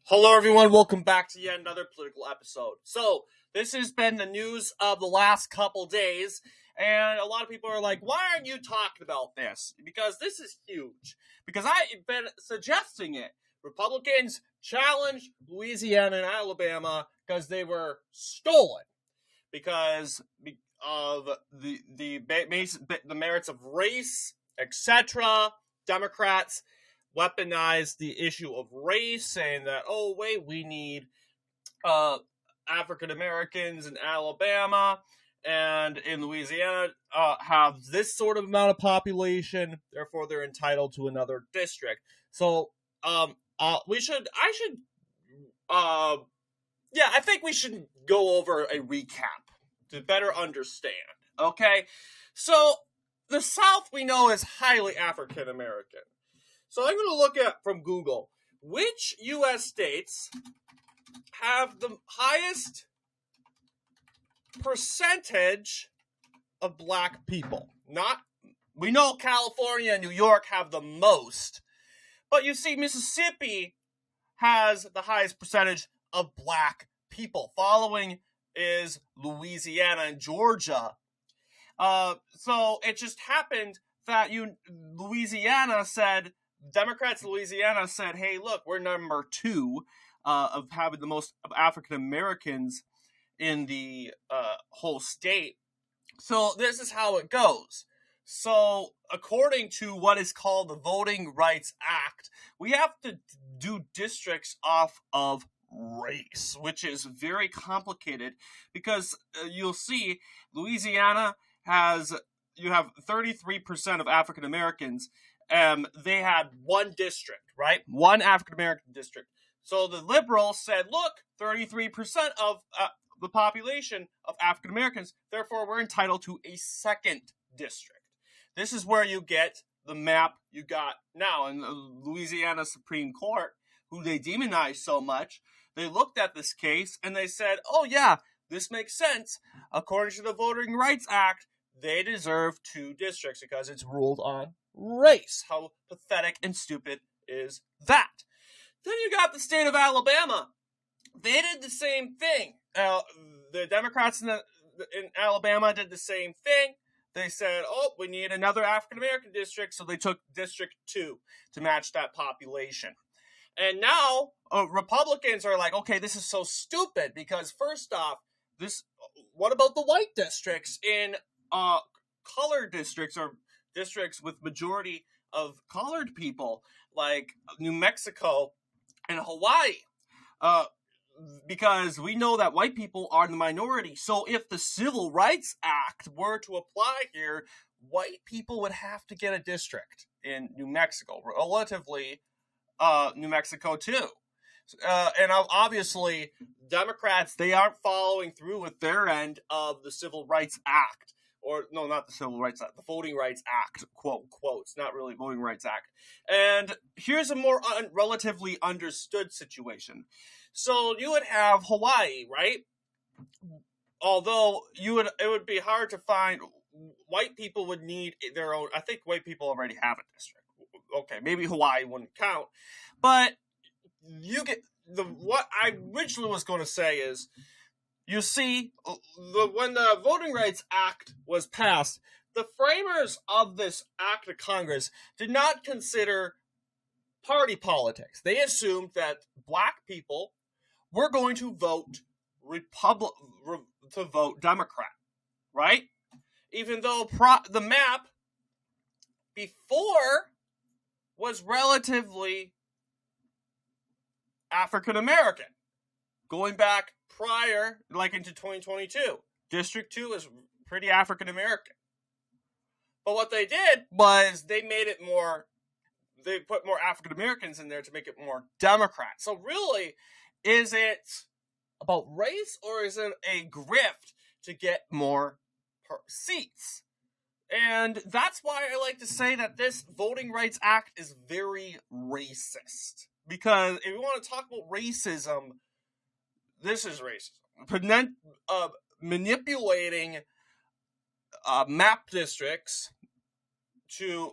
Hello, everyone. Welcome back to yet another political episode. So, this has been the news of the last couple days, and a lot of people are like, why aren't you talking about this? Because this is huge. Because I've been suggesting it. Republicans challenged Louisiana and Alabama because they were stolen. Because of the merits of race, etc. Democrats weaponized the issue of race, saying that, oh, wait, we need African Americans in Alabama and in Louisiana have this sort of amount of population, therefore they're entitled to another district. So, I think we should go over a recap to better understand, okay? So, the South we know is highly African American. So I'm going to look at, from Google, which U.S. states have the highest percentage of black people. We know California and New York have the most, but you see Mississippi has the highest percentage of black people. Following is Louisiana and Georgia. So it just happened that Democrats in Louisiana said, hey, look, we're number 2 of having the most African Americans in the whole state. So this is how it goes. So according to what is called the Voting Rights Act, we have to do districts off of race, which is very complicated because you'll see Louisiana you have 33% of African Americans. They had one district, right? One African-American district. So the liberals said, look, 33% of the population of African-Americans, therefore we're entitled to a second district. This is where you get the map you got now in the Louisiana Supreme Court, who they demonize so much. They looked at this case and they said, oh yeah, this makes sense. According to the Voting Rights Act, they deserve 2 districts because it's ruled on race. How pathetic and stupid is that? Then you got the state of Alabama. They did the same thing. The Democrats in Alabama did the same thing. They said, oh, we need another African-American district, so they took District 2 to match that population. And now, Republicans are like, okay, this is so stupid, because first off, what about the white districts in colored districts or districts with majority of colored people like New Mexico and Hawaii? Because we know that white people are the minority. So if the Civil Rights Act were to apply here, white people would have to get a district in New Mexico, relatively New Mexico too. And obviously, Democrats, they aren't following through with their end of the Civil Rights Act. Or, no, not the Civil Rights Act, the Voting Rights Act, quotes, not really Voting Rights Act. And here's a more relatively understood situation. So you would have Hawaii, right? Although it would be hard to find, white people would need their own, I think white people already have a district. Okay, maybe Hawaii wouldn't count. But what I originally was going to say is, you see, when the Voting Rights Act was passed, the framers of this act of Congress did not consider party politics. They assumed that black people were going to vote Democrat, right? Even though the map before was relatively African American, going back prior, like into 2022, District 2 is pretty African American. But what they did was they put more African Americans in there to make it more Democrat. So really, is it about race or is it a grift to get more seats? And that's why I like to say that this Voting Rights Act is very racist. Because if you want to talk about racism, this is racism. Manipulating map districts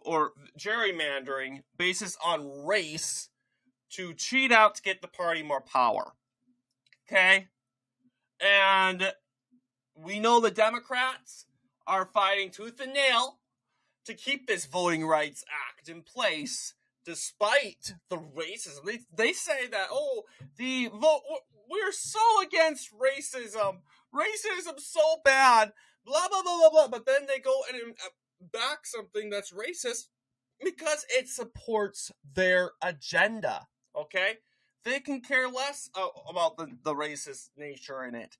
or gerrymandering basis on race to cheat out to get the party more power. Okay? And we know the Democrats are fighting tooth and nail to keep this Voting Rights Act in place despite the racism. They say that, we're so against racism. Racism's so bad. Blah, blah, blah, blah, blah. But then they go and back something that's racist because it supports their agenda. Okay? They can care less about the racist nature in it.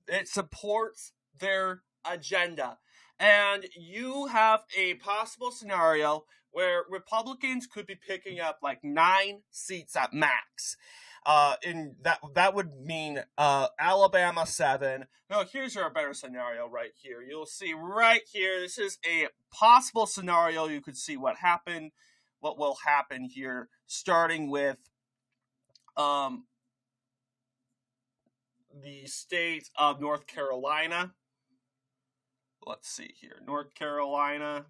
It supports their agenda. And you have a possible scenario where Republicans could be picking up like 9 seats at max. In that would mean Alabama 7. No, here's a better scenario right here. You'll see right here. This is a possible scenario. You could see what will happen here, starting with the state of North Carolina. Let's see here. North Carolina.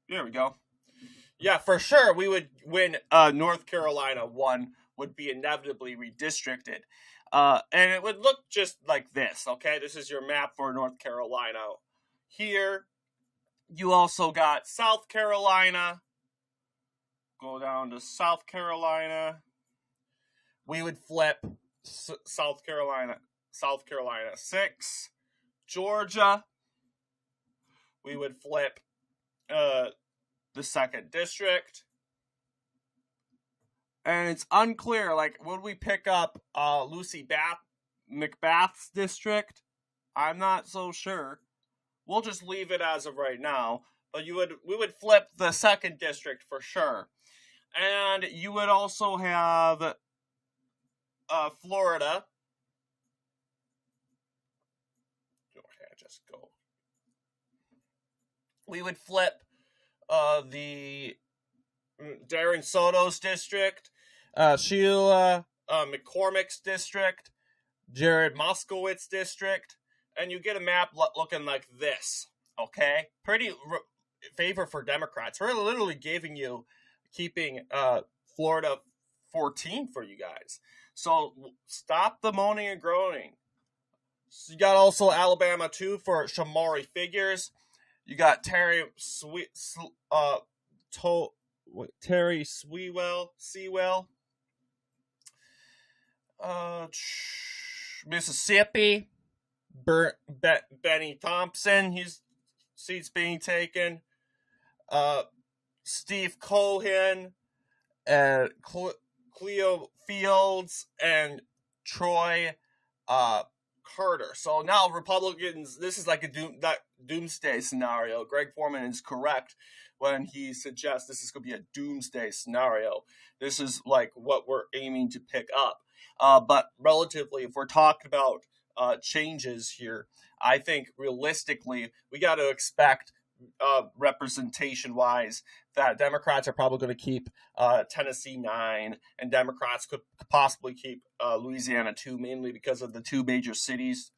There we go. Yeah, for sure we would win North Carolina. 1 would be inevitably redistricted. And it would look just like this, okay? This is your map for North Carolina. Here, you also got South Carolina. Go down to South Carolina. We would flip South Carolina 6. Georgia. We would flip the 2nd district. And it's unclear, like, would we pick up Lucy McBath's district? I'm not so sure. We'll just leave it as of right now. But we would flip the 2nd district for sure. And you would also have Florida. Okay, just go. We would flip the Darren Soto's district, Sheila McCormick's district, Jared Moskowitz district, and you get a map looking like this. Okay, pretty favor for Democrats. We're literally keeping Florida 14 for you guys. So stop the moaning and groaning. So you got also Alabama 2 for Shamari Figures. You got Terry Sewell. Mississippi. Benny Thompson. His seat's being taken. Steve Cohen. Cleo Fields and Troy Carter. So now Republicans, this is like a doomsday scenario. Greg Foreman is correct when he suggests this is going to be a doomsday scenario. This is like what we're aiming to pick up. But relatively, if we're talking about changes here, I think realistically, we got to expect representation-wise that Democrats are probably going to keep Tennessee 9, and Democrats could possibly keep Louisiana 2, mainly because of the 2 major cities,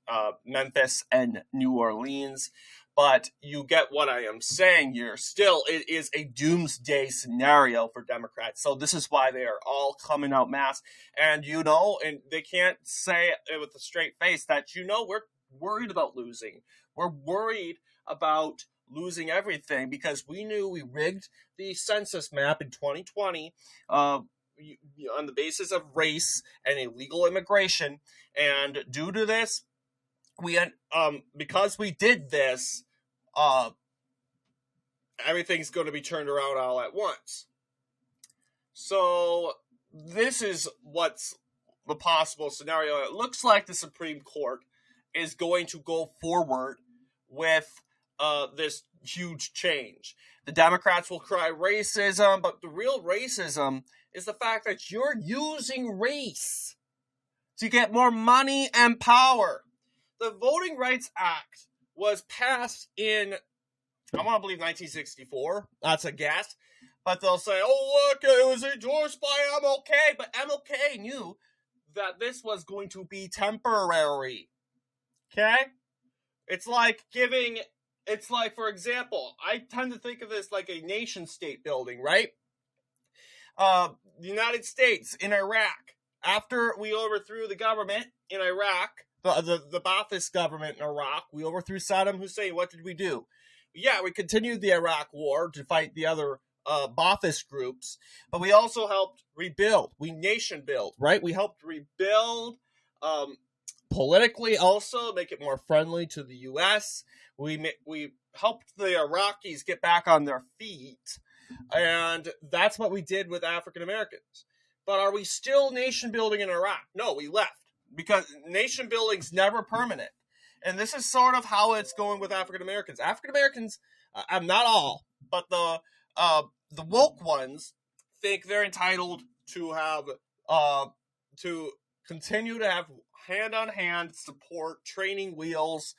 Memphis and New Orleans. But you get what I am saying here. Still, it is a doomsday scenario for Democrats. So this is why they are all coming out mass. And, and they can't say it with a straight face that, we're worried about losing. We're worried about losing everything because we knew we rigged the census map in 2020 on the basis of race and illegal immigration. And due to this, because we did this, everything's going to be turned around all at once. So this is what's the possible scenario. It looks like the Supreme Court is going to go forward with this huge change. The Democrats will cry racism, but the real racism is the fact that you're using race to get more money and power. The Voting Rights Act was passed in, I want to believe 1964. That's a guess. But they'll say, oh, look, it was endorsed by MLK. But MLK knew that this was going to be temporary. Okay? It's like giving it's like, for example, I tend to think of this like a nation state building, right? The United States in Iraq, after we overthrew the government in Iraq, the Ba'athist government in Iraq, we overthrew Saddam Hussein. What did we do? Yeah, we continued the Iraq war to fight the other Ba'athist groups, but we also helped rebuild. We nation build, right? We helped rebuild politically, also make it more friendly to the U.S. We helped the Iraqis get back on their feet, and that's what we did with African Americans. But are we still nation building in Iraq? No, we left, because nation building's never permanent. And this is sort of how it's going with African Americans. African Americans, not all, but the woke ones think they're entitled to have to continue to have hand-on-hand support, training wheels,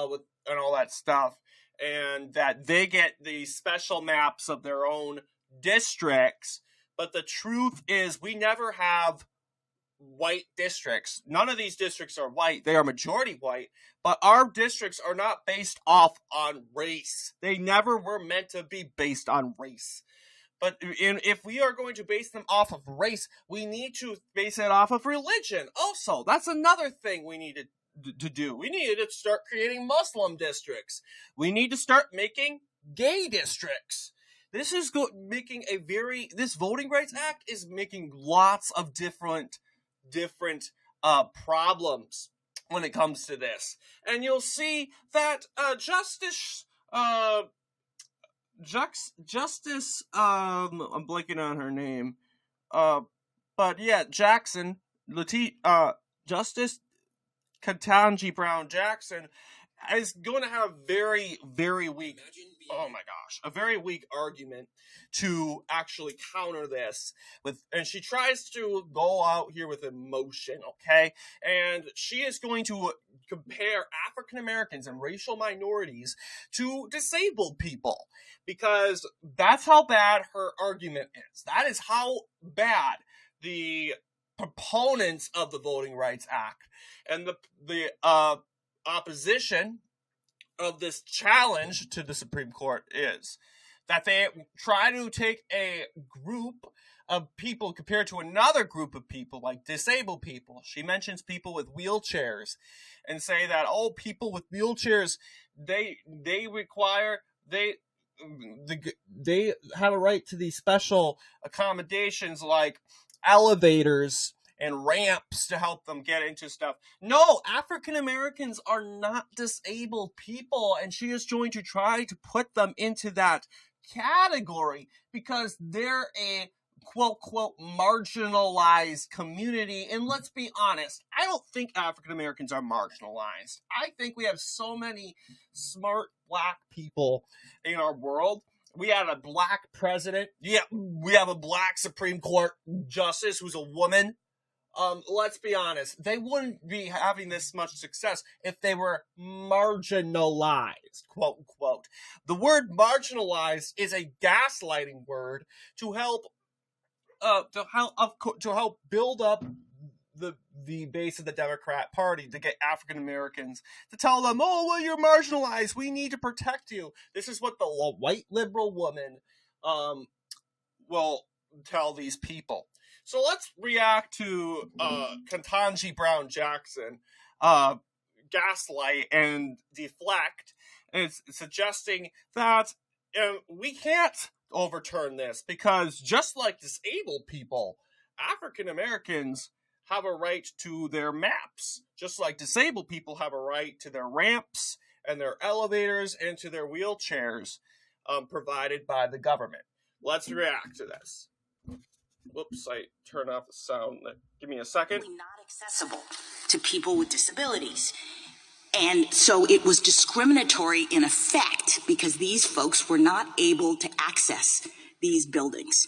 with and all that stuff, and that they get the special maps of their own districts. But the truth is, we never have white districts. None of these districts are white. They are majority white, but our districts are not based off on race. They never were meant to be based on race. But if we are going to base them off of race, we need to base it off of religion. Also, that's another thing we need to do. We need to start creating Muslim districts. We need to start making gay districts. This is this Voting Rights Act is making lots of different problems when it comes to this. And you'll see that Justice I'm blanking on her name. But yeah, Justice Ketanji Brown Jackson is going to have very, very weak, a very weak argument to actually counter this and she tries to go out here with emotion, okay? And she is going to compare African Americans and racial minorities to disabled people, because that's how bad her argument is. That is how bad the proponents of the Voting Rights Act and the opposition of this challenge to the Supreme Court is. That they try to take a group of people compared to another group of people, like disabled people. She mentions people with wheelchairs and say that, people with wheelchairs, they have a right to these special accommodations like elevators and ramps to help them get into stuff. No, African Americans are not disabled people, and she is going to try to put them into that category because they're a quote marginalized community. And let's be honest, I don't think African Americans are marginalized. I think we have so many smart black people in our world. We had a black president. Yeah, we have a black Supreme Court justice who's a woman. Let's be honest, they wouldn't be having this much success if they were marginalized, quote unquote. The word marginalized is a gaslighting word to help build up the base of the Democrat Party, to get African Americans to tell them, you're marginalized, we need to protect you. This is what the white liberal woman will tell these people. So let's react to Ketanji Brown Jackson gaslight and deflect. It's suggesting that we can't overturn this because just like disabled people, African Americans have a right to their maps. Just like disabled people have a right to their ramps and their elevators and to their wheelchairs provided by the government. Let's react to this. Whoops, I turned off the sound. Give me a second. Not accessible to people with disabilities. And so it was discriminatory in effect because these folks were not able to access these buildings.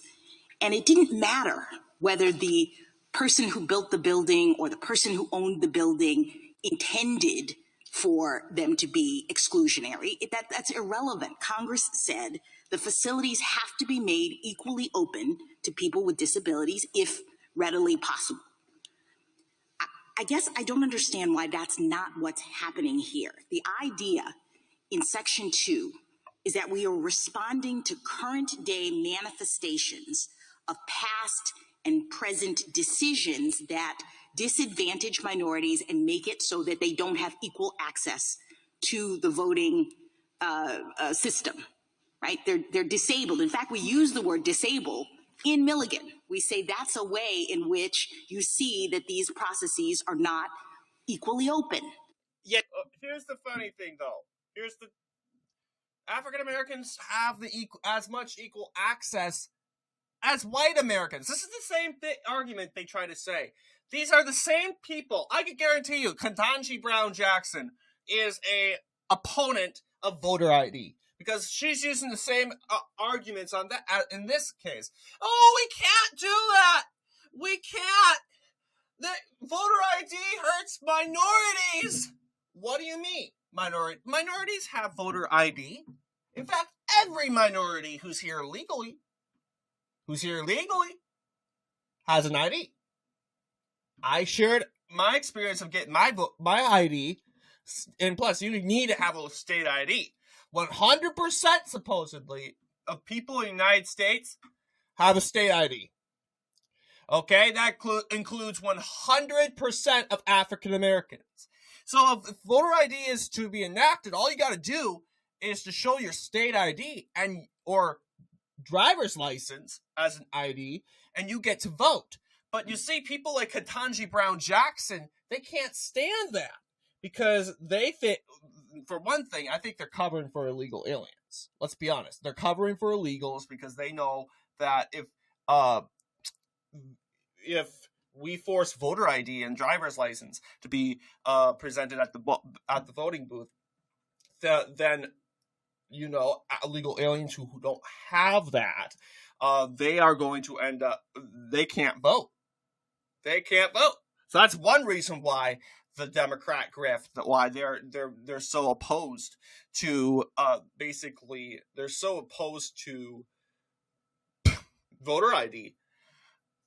And it didn't matter whether the person who built the building or the person who owned the building intended for them to be exclusionary. That's irrelevant. Congress said the facilities have to be made equally open to people with disabilities if readily possible. I guess I don't understand why that's not what's happening here. The idea in Section 2 is that we are responding to current day manifestations of past and present decisions that disadvantage minorities and make it so that they don't have equal access to the voting system, right? They're disabled. In fact, we use the word disable in Milligan. We say that's a way in which you see that these processes are not equally open. Yet, here's the funny thing, though. Here's the African Americans have as much equal access as white Americans. This is the same argument they try to say. These are the same people. I can guarantee you, Ketanji Brown Jackson is a opponent of voter ID because she's using the same arguments on that in this case. Oh, we can't do that. We can't. The voter ID hurts minorities. What do you mean? Minorities have voter ID. In fact, every minority who's here legally has an ID. I shared my experience of getting my ID, and plus you need to have a state ID. 100% supposedly of people in the United States have a state ID. Okay, that includes 100% of African Americans. So if voter ID is to be enacted, all you got to do is to show your state ID or driver's license as an ID, and you get to vote. But you see, people like Ketanji Brown Jackson, they can't stand that because they think, for one thing, I think they're covering for illegal aliens. Let's be honest. They're covering for illegals because they know that if we force voter ID and driver's license to be presented at the voting booth, then illegal aliens who don't have that, they are going to end up, they can't vote. They can't vote. So that's one reason why the Democrat grift, why they're so opposed to they're so opposed to voter ID.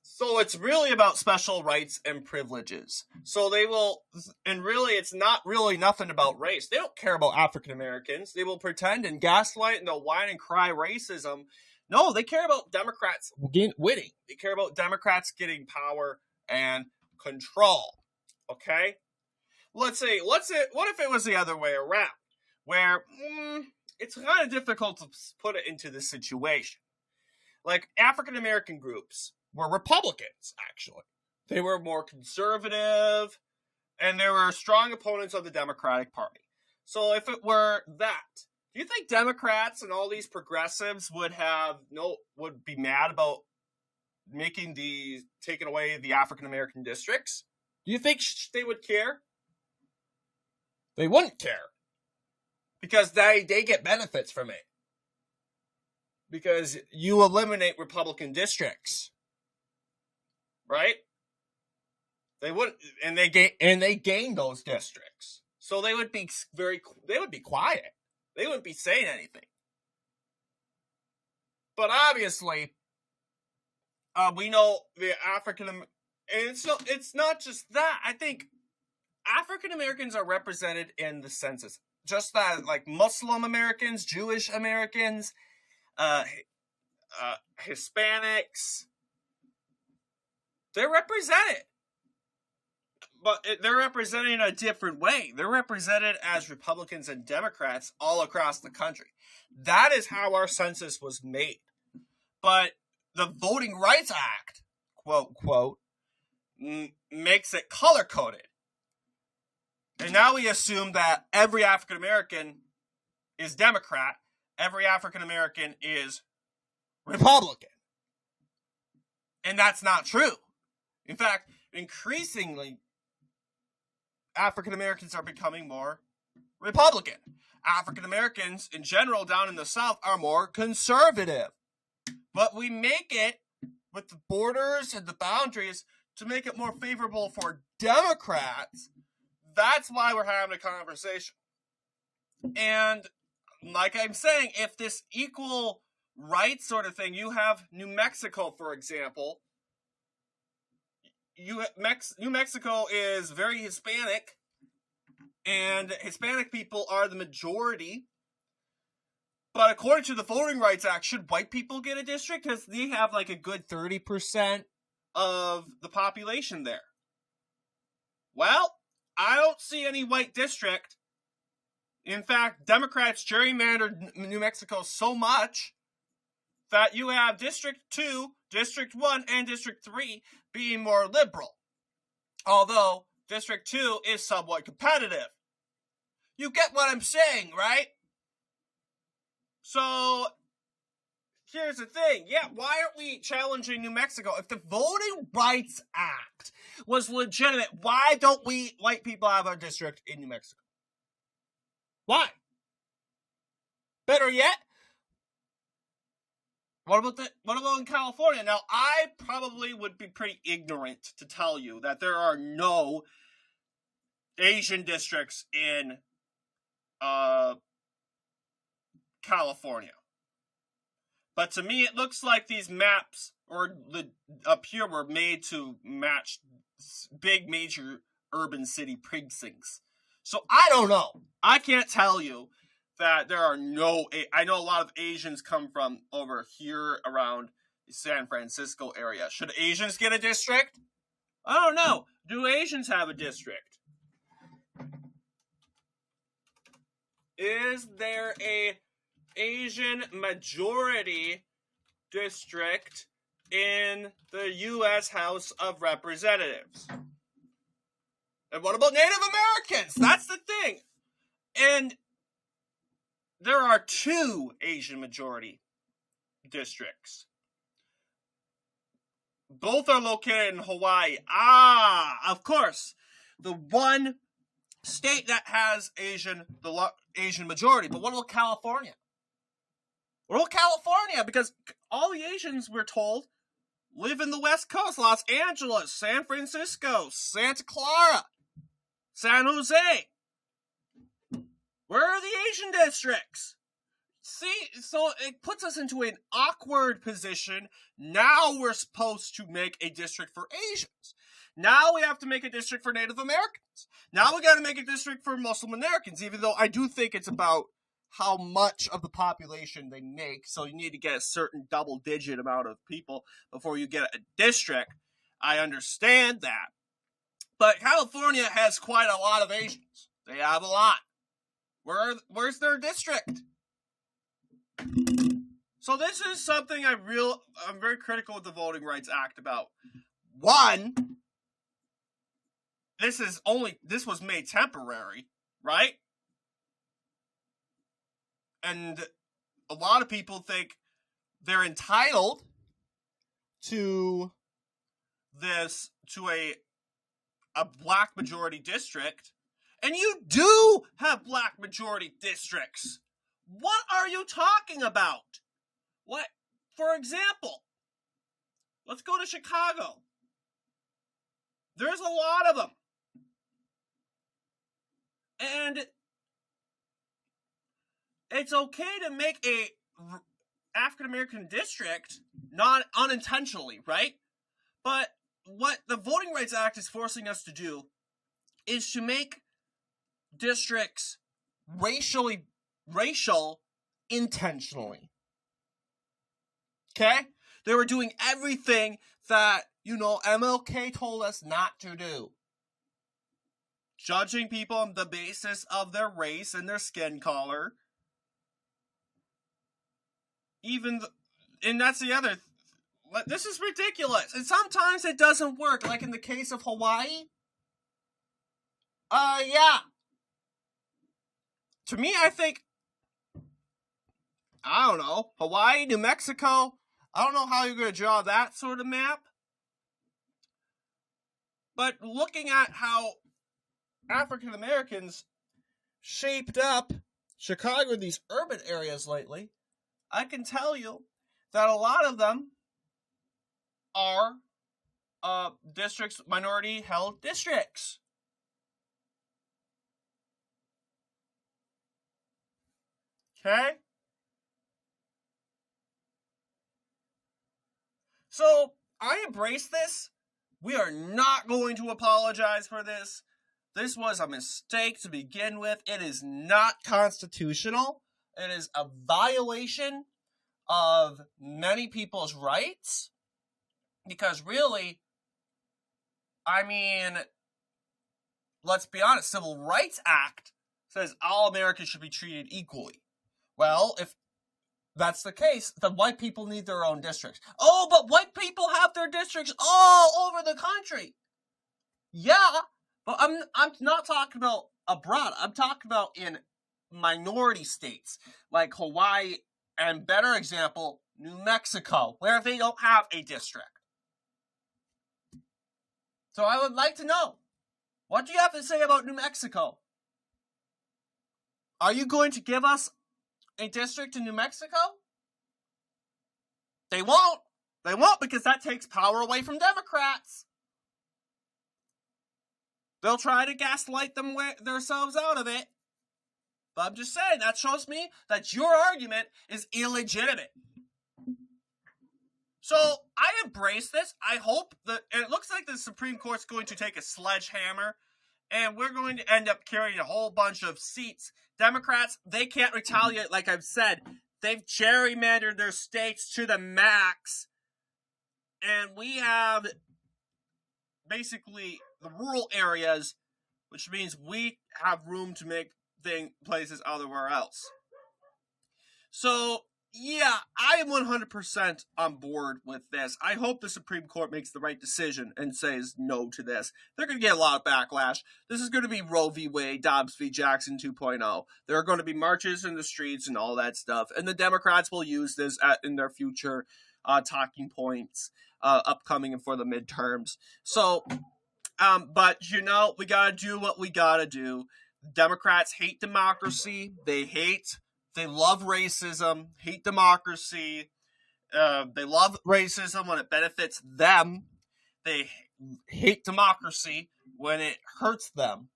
So it's really about special rights and privileges. So they will, and really it's not really nothing about race. They don't care about African Americans. They will pretend and gaslight and they'll whine and cry racism. No, they care about Democrats winning. They care about Democrats getting power and control. Okay? What if it was the other way around? Where it's kind of difficult to put it into this situation. Like African American groups were Republicans, actually. They were more conservative, and they were strong opponents of the Democratic Party. So if it were that, do you think Democrats and all these progressives would be mad about taking away the African American districts? Do you think they would care? They wouldn't care. Because they get benefits from it. Because you eliminate Republican districts. Right? They wouldn't, and they gain those districts. So they would be quiet. They wouldn't be saying anything. But obviously, we know the and it's not just that. I think African Americans are represented in the census. Just that, like Muslim Americans, Jewish Americans, Hispanics, they're represented. But they're represented in a different way. They're represented as Republicans and Democrats all across the country. That is how our census was made. But the Voting Rights Act, quote, quote, makes it color-coded. And now we assume that every African American is Democrat, every African American is Republican. And that's not true. In fact, increasingly, African Americans are becoming more Republican. African Americans in general down in the South are more conservative. But we make it with the borders and the boundaries to make it more favorable for Democrats. That's why we're having a conversation. And like I'm saying, if this equal rights sort of thing, you have New Mexico, for example. New Mexico is very Hispanic, and Hispanic people are the majority But according to the Voting Rights Act, should white people get a district? Because they have like a good 30% of the population there. Well, I don't see any white district. In fact, Democrats gerrymandered New Mexico so much that you have District 2, District 1, and District 3 being more liberal. Although, District 2 is somewhat competitive. You get what I'm saying, right? So, here's the thing. Yeah, why aren't we challenging New Mexico? If the Voting Rights Act was legitimate, why don't we white people have our district in New Mexico? Why? Better yet, what about in California? Now, I probably would be pretty ignorant to tell you that there are no Asian districts in California. But to me, it looks like these maps up here were made to match big major urban city precincts. So I don't know. I can't tell you that there are no... I know a lot of Asians come from over here around the San Francisco area. Should Asians get a district? I don't know. Do Asians have a district? Is there a Asian majority district in the U.S. House of Representatives? And what about Native Americans? That's the thing. And there are 2 Asian majority districts. Both are located in Hawaii. Of course. The one state that has the Asian majority. But what about California? What about California? Because all the Asians, we're told, live in the West Coast. Los Angeles, San Francisco, Santa Clara, San Jose. Where are the Asian districts? See, so it puts us into an awkward position. Now we're supposed to make a district for Asians. Now we have to make a district for Native Americans. Now we got to make a district for Muslim Americans, even though I do think it's about how much of the population they make. So you need to get a certain double-digit amount of people before you get a district. I understand that. But California has quite a lot of Asians. They have a lot. Where's their district? So this is something I'm very critical of the Voting Rights Act about. One, this was made temporary, right? And a lot of people think they're entitled to this, to a black majority district. And you do have black majority districts. What are you talking about? What? For example, let's go to Chicago. There's a lot of them. And it's okay to make a African-American district, not unintentionally, right? But what the Voting Rights Act is forcing us to do is to make districts racial intentionally. Okay? They were doing everything that, MLK told us not to do. Judging people on the basis of their race and their skin color. And that's the other. This is ridiculous. And sometimes it doesn't work. Like in the case of Hawaii. Yeah. To me, I think, I don't know, Hawaii, New Mexico, I don't know how you're going to draw that sort of map. But looking at how African Americans shaped up Chicago in these urban areas lately, I can tell you that a lot of them are districts, minority-held districts. Okay? So, I embrace this. We are not going to apologize for this. This was a mistake to begin with. It is not constitutional. It is a violation of many people's rights. Because really, I mean, let's be honest, Civil Rights Act says all Americans should be treated equally. Well, if that's the case, then white people need their own districts. Oh, but white people have their districts all over the country. Yeah, but I'm not talking about abroad. I'm talking about in minority states like Hawaii and, better example, New Mexico, where they don't have a district. So I would like to know, what do you have to say about New Mexico? Are you going to give us a district in New Mexico? They won't. They won't, because that takes power away from Democrats. They'll try to gaslight themselves out of it. But I'm just saying, that shows me that your argument is illegitimate. So, I embrace this. I hope that it looks like the Supreme Court's going to take a sledgehammer, and we're going to end up carrying a whole bunch of seats. Democrats, they can't retaliate, like I've said. They've gerrymandered their states to the max. And we have basically the rural areas, which means we have room to make places elsewhere else. So, yeah, I am 100% on board with this. I hope the Supreme Court makes the right decision and says no to this. They're going to get a lot of backlash. This is going to be Roe v. Wade, Dobbs v. Jackson 2.0. There are going to be marches in the streets and all that stuff. And the Democrats will use this in their future talking points upcoming and for the midterms. So, but, we got to do what we got to do. Democrats hate democracy. They love racism, hate democracy. They love racism when it benefits them. They hate democracy when it hurts them.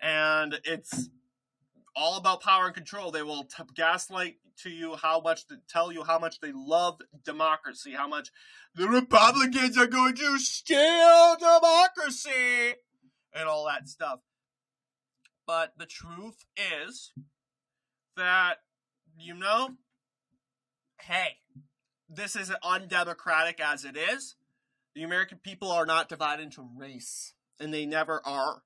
And it's all about power and control. They will gaslight to you tell you how much they love democracy, how much the Republicans are going to steal democracy, and all that stuff. But the truth is that, hey, this is undemocratic as it is. The American people are not divided into race, and they never are.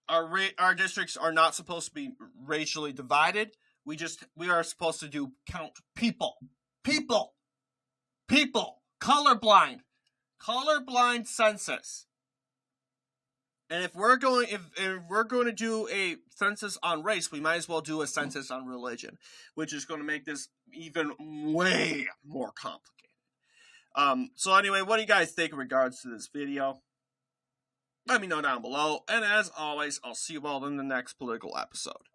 Our districts are not supposed to be racially divided. We are supposed to count people, colorblind census. And if we're going to do a census on race, we might as well do a census on religion, which is going to make this even way more complicated. So anyway, what do you guys think in regards to this video? Let me know down below. And as always, I'll see you all in the next political episode.